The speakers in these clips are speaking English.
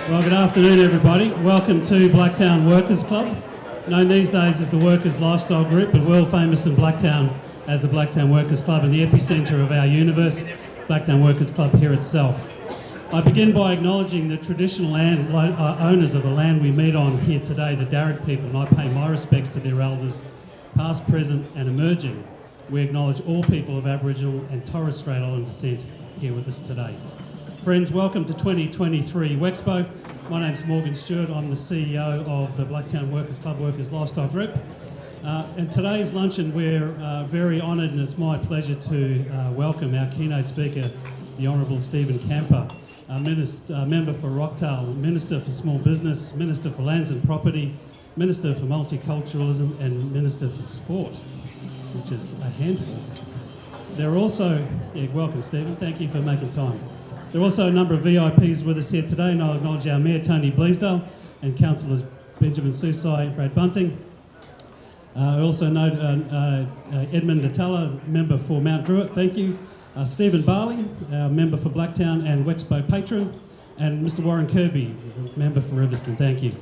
Well, good afternoon, everybody. Welcome to Blacktown Workers Club, known these days as the Workers Lifestyle Group, but world famous in Blacktown as the Blacktown Workers Club and the epicentre of our universe, Blacktown Workers Club here itself. I begin by acknowledging the traditional owners of the land we meet on here today, the Darug people, and I pay my respects to their elders, past, present and emerging. We acknowledge all people of Aboriginal and Torres Strait Islander descent here with us today. Friends, welcome to 2023 Wexpo. My name's Morgan Stewart. I'm the CEO of the Blacktown Workers Club Workers Lifestyle Group. And today's luncheon, we're very honoured, and it's my pleasure to welcome our keynote speaker, the Honourable Stephen Kamper, Member for Rockdale, Minister for Small Business, Minister for Lands and Property, Minister for Multiculturalism and Minister for Sport, which is a handful. There are also, welcome Stephen, thank you for making time. There are also a number of VIPs with us here today, and I'll acknowledge our Mayor Tony Bleasdale and Councillors Benjamin Susai, Brad Bunting. I also note Edmund Natella, Member for Mount Druitt, thank you. Stephen Barley, our Member for Blacktown and Wexpo Patron, and Mr Warren Kirby, Member for Riverston, thank you.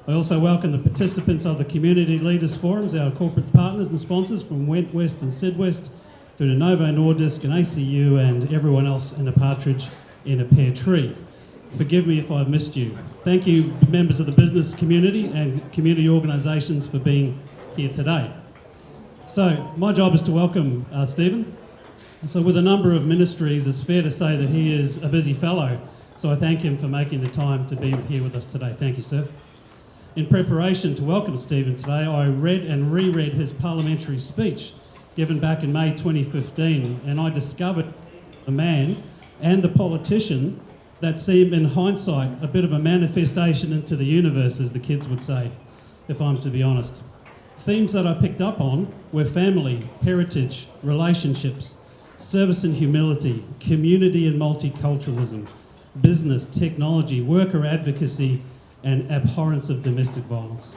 I also welcome the participants of the Community Leaders Forums, our corporate partners and sponsors from Went West and Sid West, through to Novo Nordisk and ACU and everyone else in a partridge in a pear tree. Forgive me if I've missed you. Thank you, members of the business community and community organisations, for being here today. So, my job is to welcome Stephen. So with a number of ministries, it's fair to say that he is a busy fellow. So I thank him for making the time to be here with us today. Thank you, sir. In preparation to welcome Stephen today, I read and reread his parliamentary speech given back in May 2015, and I discovered the man and the politician that seemed, in hindsight, a bit of a manifestation into the universe, as the kids would say, if I'm to be honest. Themes that I picked up on were family, heritage, relationships, service and humility, community and multiculturalism, business, technology, worker advocacy, and abhorrence of domestic violence.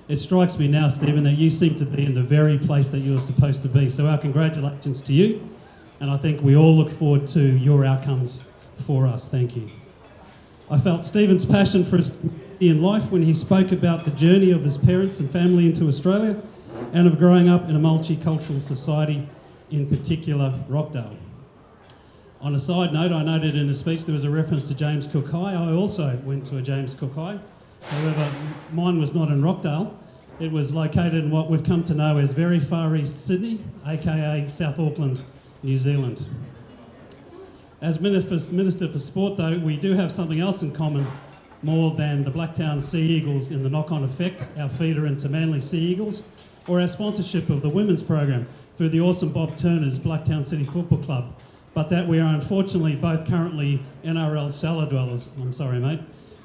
It strikes me now, Stephen, that you seem to be in the very place that you're supposed to be. So our congratulations to you, and I think we all look forward to your outcomes for us. Thank you. I felt Stephen's passion for his community in life when he spoke about the journey of his parents and family into Australia and of growing up in a multicultural society, in particular Rockdale. On a side note, I noted in his speech there was a reference to James Cook High. I also went to a James Cook High. However, mine was not in Rockdale. It was located in what we've come to know as very far east Sydney, aka South Auckland, New Zealand. As Minister for Sport, though, we do have something else in common more than the Blacktown Sea Eagles in the knock-on effect, our feeder into Manly Sea Eagles, or our sponsorship of the women's program through the awesome Bob Turner's Blacktown City Football Club, but that we are unfortunately both currently NRL cellar dwellers, I'm sorry mate,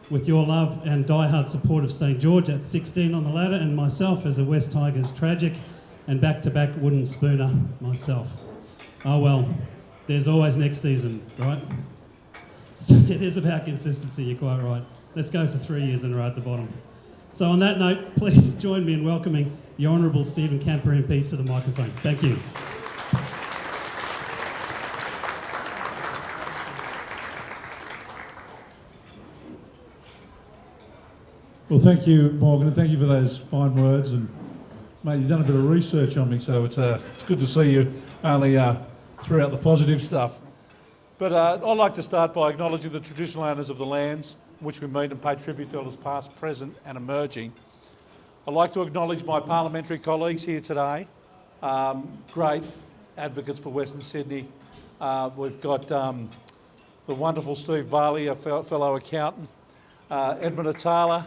with your love and die-hard support of St George at 16 on the ladder, and myself as a West Tigers tragic and back-to-back wooden spooner myself. Oh well, there's always next season, right? So it is about consistency, you're quite right. Let's go for 3 years in a row at the bottom. So on that note, please join me in welcoming the Honourable Stephen Kamper MP to the microphone. Thank you. Well, thank you, Morgan, and thank you for those fine words. And mate, you've done a bit of research on me, so it's good to see you only throughout the positive stuff. But I'd like to start by acknowledging the traditional owners of the lands in which we meet and pay tribute to elders past, present and emerging. I'd like to acknowledge my parliamentary colleagues here today, great advocates for Western Sydney. We've got the wonderful Steve Barley, a fellow accountant, Edmund Natella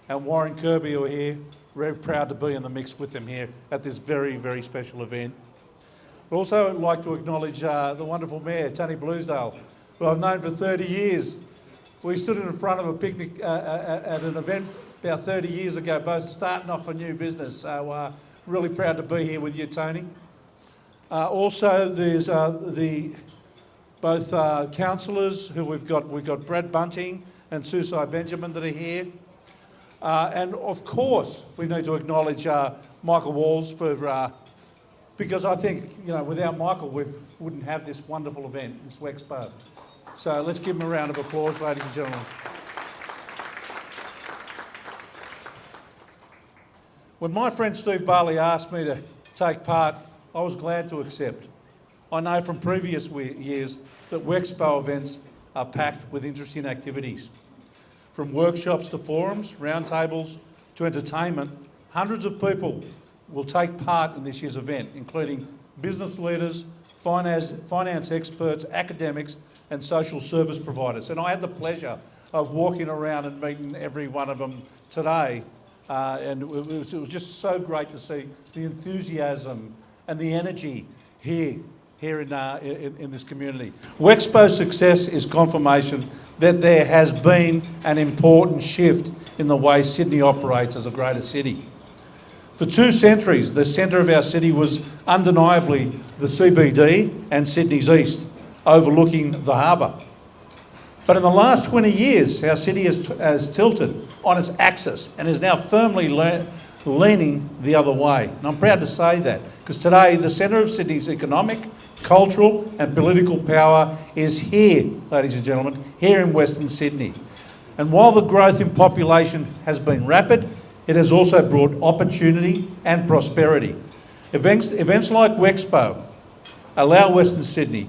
and Warren Kirby, who are here. Very proud to be in the mix with them here at this very, very special event. I'd also like to acknowledge the wonderful Mayor, Tony Bleasdale, who I've known for 30 years. We stood in front of a picnic at an event about 30 years ago, both starting off a new business. So really proud to be here with you, Tony. Also, there's both councillors who we've got Brad Bunting and Susai Benjamin that are here. And of course, we need to acknowledge Michael Walls for because I think, without Michael, we wouldn't have this wonderful event, this Wexpo. So let's give him a round of applause, ladies and gentlemen. When my friend Steve Barley asked me to take part, I was glad to accept. I know from previous years that Wexpo events are packed with interesting activities. From workshops to forums, roundtables to entertainment, hundreds of people will take part in this year's event, including business leaders, finance experts, academics and social service providers. And I had the pleasure of walking around and meeting every one of them today. And it was just so great to see the enthusiasm and the energy here in this community. Wexpo's success is confirmation that there has been an important shift in the way Sydney operates as a greater city. For 2 centuries, the centre of our city was undeniably the CBD and Sydney's east, overlooking the harbour. But in the last 20 years, our city has tilted on its axis and is now firmly leaning the other way. And I'm proud to say that, because today the centre of Sydney's economic, cultural and political power is here, ladies and gentlemen, here in Western Sydney. And while the growth in population has been rapid, it has also brought opportunity and prosperity. Events like Wexpo allow Western Sydney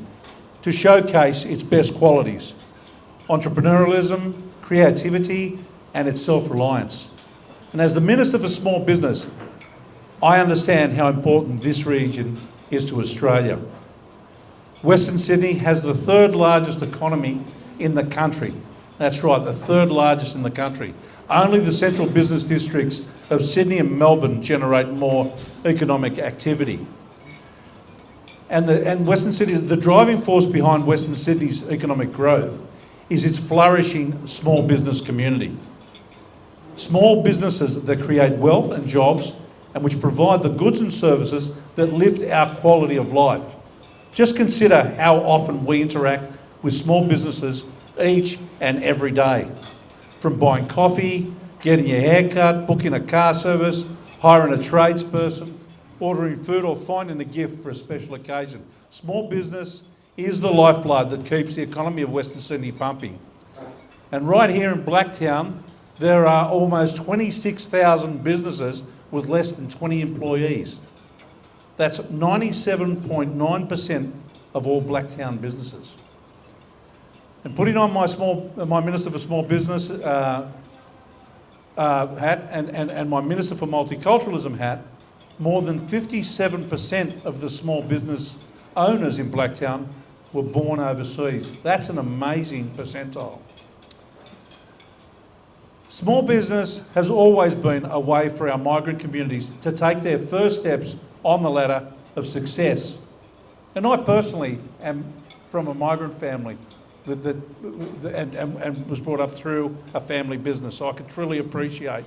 to showcase its best qualities: entrepreneurialism, creativity and its self-reliance. And as the Minister for Small Business, I understand how important this region is to Australia. Western Sydney has the 3rd largest economy in the country. That's right, the 3rd largest in the country. Only the central business districts of Sydney and Melbourne generate more economic activity. And Western Sydney, the driving force behind Western Sydney's economic growth is its flourishing small business community. Small businesses that create wealth and jobs and which provide the goods and services that lift our quality of life. Just consider how often we interact with small businesses each and every day. From buying coffee, getting your hair cut, booking a car service, hiring a tradesperson, ordering food or finding a gift for a special occasion. Small business is the lifeblood that keeps the economy of Western Sydney pumping. And right here in Blacktown, there are almost 26,000 businesses with less than 20 employees. That's 97.9% of all Blacktown businesses. And putting on my Minister for Small Business hat and my Minister for Multiculturalism hat, more than 57% of the small business owners in Blacktown were born overseas. That's an amazing percentile. Small business has always been a way for our migrant communities to take their first steps on the ladder of success. And I personally am from a migrant family and was brought up through a family business, so I can truly appreciate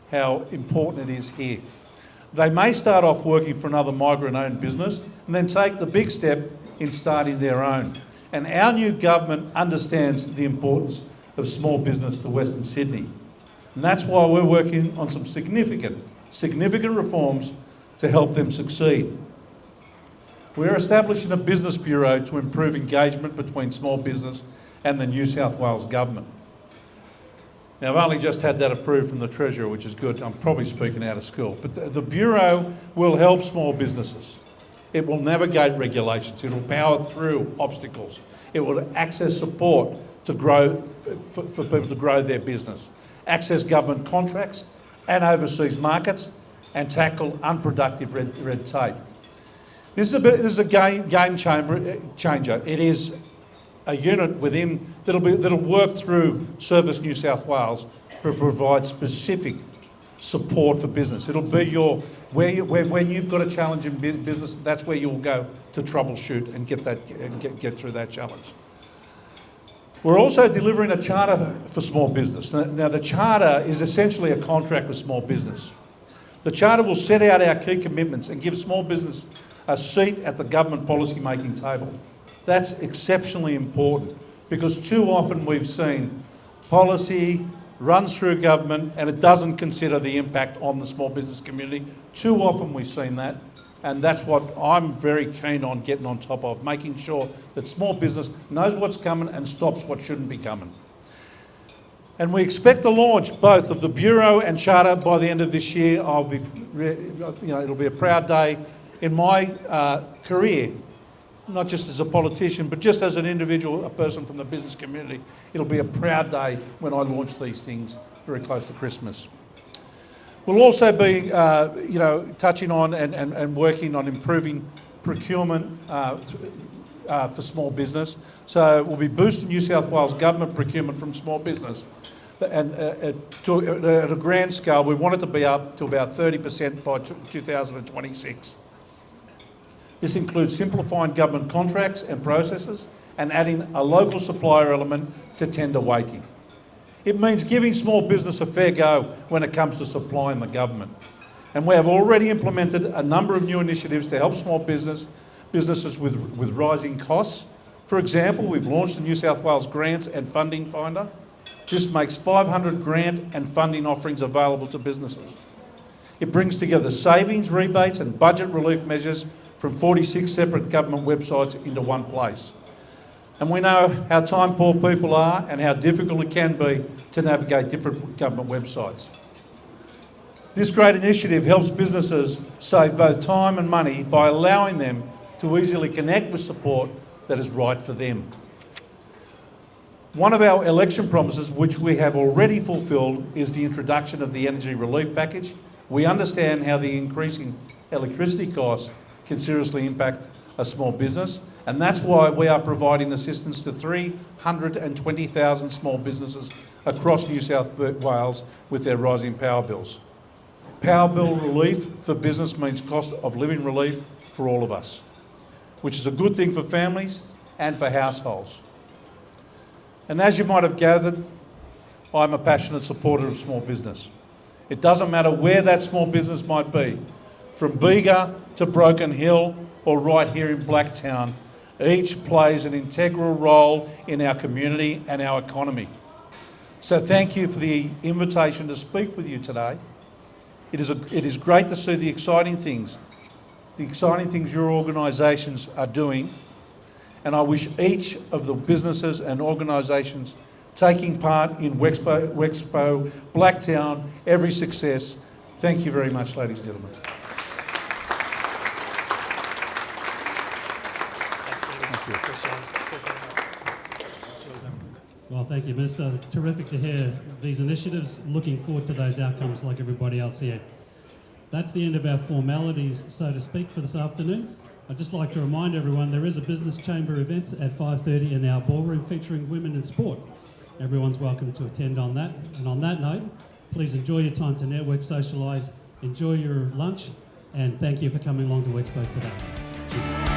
how important it is here. They may start off working for another migrant-owned business and then take the big step in starting their own. And our new government understands the importance of small business to Western Sydney. And that's why we're working on some significant reforms to help them succeed. We're establishing a business bureau to improve engagement between small business and the New South Wales government. Now, I've only just had that approved from the Treasurer, which is good. I'm probably speaking out of school. But the bureau will help small businesses. It will navigate regulations. It will power through obstacles. It will access support to grow, for people to grow their business, access government contracts and overseas markets, and tackle unproductive red tape. This is a game changer. It is a unit within that'll work through Service New South Wales to provide specific support for business. It'll be when you've got a challenge in business, that's where you'll go to troubleshoot and get through that challenge. We're also delivering a charter for small business. Now, the charter is essentially a contract with small business. The charter will set out our key commitments and give small business a seat at the government policy making table. That's exceptionally important because too often we've seen policy runs through government and it doesn't consider the impact on the small business community. Too often we've seen that, and that's what I'm very keen on getting on top of, making sure that small business knows what's coming and stops what shouldn't be coming. And we expect to launch both of the Bureau and Charter by the end of this year. It'll be a proud day in my career, not just as a politician, but just as an individual, a person from the business community. It'll be a proud day when I launch these things very close to Christmas. We'll also be, touching on and working on improving procurement for small business. So we'll be boosting New South Wales government procurement from small business. And at a grand scale, we want it to be up to about 30% by 2026. This includes simplifying government contracts and processes and adding a local supplier element to tender weighting. It means giving small business a fair go when it comes to supplying the government. And we have already implemented a number of new initiatives to help small businesses with rising costs. For example, we've launched the New South Wales Grants and Funding Finder. This makes 500 grant and funding offerings available to businesses. It brings together savings, rebates and budget relief measures from 46 separate government websites into one place. And we know how time poor people are and how difficult it can be to navigate different government websites. This great initiative helps businesses save both time and money by allowing them to easily connect with support that is right for them. One of our election promises, which we have already fulfilled, is the introduction of the Energy Relief Package. We understand how the increasing electricity costs can seriously impact a small business, and that's why we are providing assistance to 320,000 small businesses across New South Wales with their rising power bills. Power bill relief for business means cost of living relief for all of us, which is a good thing for families and for households. And as you might have gathered, I'm a passionate supporter of small business. It doesn't matter where that small business might be, from Bega to Broken Hill or right here in Blacktown, each plays an integral role in our community and our economy. So thank you for the invitation to speak with you today. It is great to see the exciting things your organisations are doing, and I wish each of the businesses and organisations taking part in Wexpo Blacktown every success. Thank you very much, ladies and gentlemen. Well, thank you, Minister. Terrific to hear these initiatives. Looking forward to those outcomes like everybody else here. That's the end of our formalities, so to speak, for this afternoon. I'd just like to remind everyone there is a Business Chamber event at 5:30 in our ballroom featuring women in sport. Everyone's welcome to attend on that. And on that note, please enjoy your time to network, socialise, enjoy your lunch, and thank you for coming along to Expo today. Cheers.